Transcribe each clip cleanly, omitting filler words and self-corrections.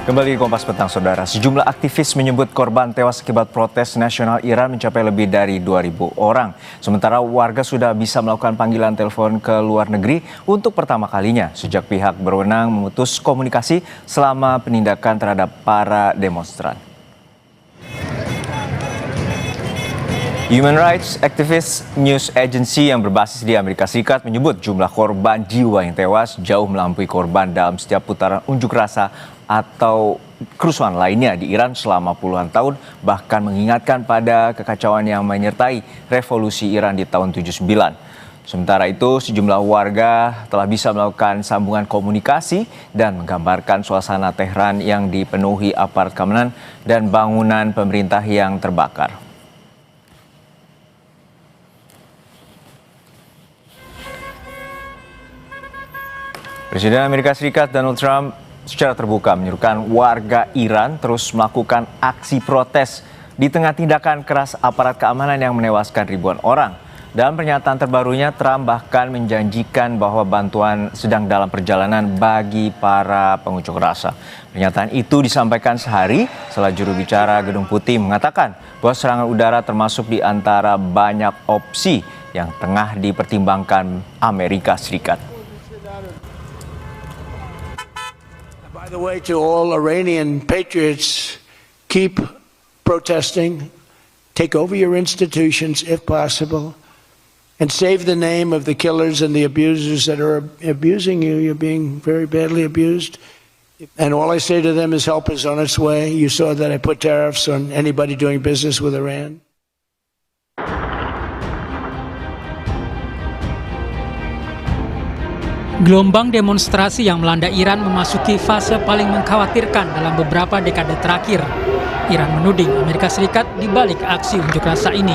Kembali di Kompas Petang, Saudara. Sejumlah aktivis menyebut korban tewas akibat protes nasional Iran mencapai lebih dari 2.000 orang. Sementara warga sudah bisa melakukan panggilan telepon ke luar negeri untuk pertama kalinya sejak pihak berwenang memutus komunikasi selama penindakan terhadap para demonstran. Human Rights Activist News Agency yang berbasis di Amerika Serikat menyebut jumlah korban jiwa yang tewas jauh melampaui korban dalam setiap putaran unjuk rasa atau kerusuhan lainnya di Iran selama puluhan tahun, bahkan mengingatkan pada kekacauan yang menyertai revolusi Iran di tahun 79. Sementara itu, sejumlah warga telah bisa melakukan sambungan komunikasi dan menggambarkan suasana Tehran yang dipenuhi aparat keamanan dan bangunan pemerintah yang terbakar. Presiden Amerika Serikat Donald Trump secara terbuka menyuruhkan warga Iran terus melakukan aksi protes di tengah tindakan keras aparat keamanan yang menewaskan ribuan orang. Dalam pernyataan terbarunya, Trump bahkan menjanjikan bahwa bantuan sedang dalam perjalanan bagi para pengunjuk rasa. Pernyataan itu disampaikan sehari setelah juru bicara Gedung Putih mengatakan bahwa serangan udara termasuk di antara banyak opsi yang tengah dipertimbangkan Amerika Serikat. By the way, to all Iranian patriots, keep protesting, take over your institutions if possible, and save the name of the killers and the abusers that are abusing you. You're being very badly abused. And all I say to them is help is on its way. You saw that I put tariffs on anybody doing business with Iran. Gelombang demonstrasi yang melanda Iran memasuki fase paling mengkhawatirkan dalam beberapa dekade terakhir. Iran menuding Amerika Serikat di balik aksi unjuk rasa ini.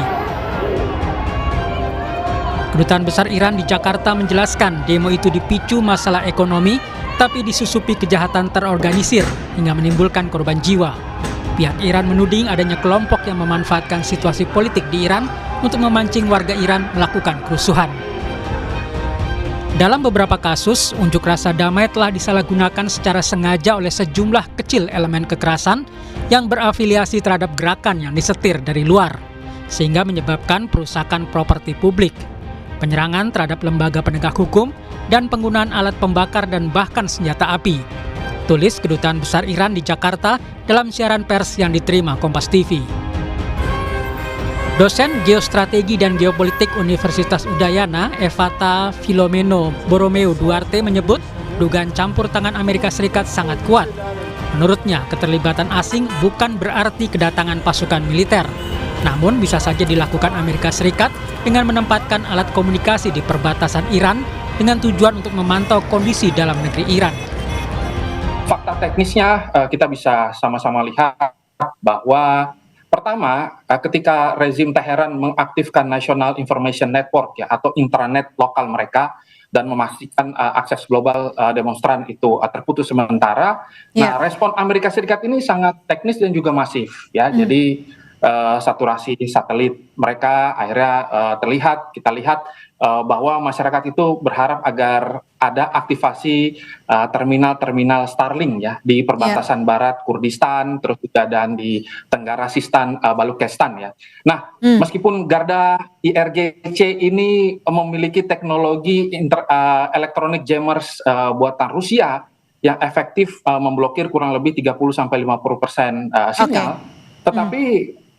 Kedutaan Besar Iran di Jakarta menjelaskan demo itu dipicu masalah ekonomi, tapi disusupi kejahatan terorganisir hingga menimbulkan korban jiwa. Pihak Iran menuding adanya kelompok yang memanfaatkan situasi politik di Iran untuk memancing warga Iran melakukan kerusuhan. Dalam beberapa kasus, unjuk rasa damai telah disalahgunakan secara sengaja oleh sejumlah kecil elemen kekerasan yang berafiliasi terhadap gerakan yang disetir dari luar, sehingga menyebabkan perusakan properti publik, penyerangan terhadap lembaga penegak hukum, dan penggunaan alat pembakar dan bahkan senjata api. Tulis Kedutaan Besar Iran di Jakarta dalam siaran pers yang diterima Kompas TV. Dosen Geostrategi dan Geopolitik Universitas Udayana, Evata Filomeno Borromeo Duarte menyebut dugaan campur tangan Amerika Serikat sangat kuat. Menurutnya, keterlibatan asing bukan berarti kedatangan pasukan militer, namun bisa saja dilakukan Amerika Serikat dengan menempatkan alat komunikasi di perbatasan Iran dengan tujuan untuk memantau kondisi dalam negeri Iran. Fakta teknisnya kita bisa sama-sama lihat bahwa pertama, ketika rezim Teheran mengaktifkan National Information Network atau intranet lokal mereka dan memastikan akses global demonstran itu terputus sementara, nah respon Amerika Serikat ini sangat teknis dan juga masif ya. Jadi saturasi satelit mereka akhirnya kita lihat bahwa masyarakat itu berharap agar ada aktivasi terminal-terminal Starlink ya di perbatasan barat Kurdistan, terus juga dan di Tenggara Sistan, Balukistan ya. Nah, meskipun Garda IRGC ini memiliki teknologi electronic jammers buatan Rusia yang efektif memblokir kurang lebih 30-50% sinyal, tetapi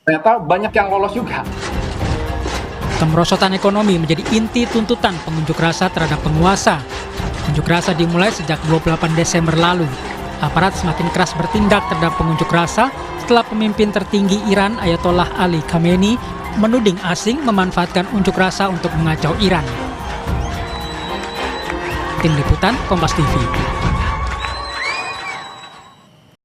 ternyata banyak yang lolos juga. Kemerosotan ekonomi menjadi inti tuntutan pengunjuk rasa terhadap penguasa. Unjuk rasa dimulai sejak 28 Desember lalu. Aparat semakin keras bertindak terhadap pengunjuk rasa setelah pemimpin tertinggi Iran Ayatollah Ali Khamenei menuding asing memanfaatkan unjuk rasa untuk mengacau Iran. Tim Liputan Kompas TV.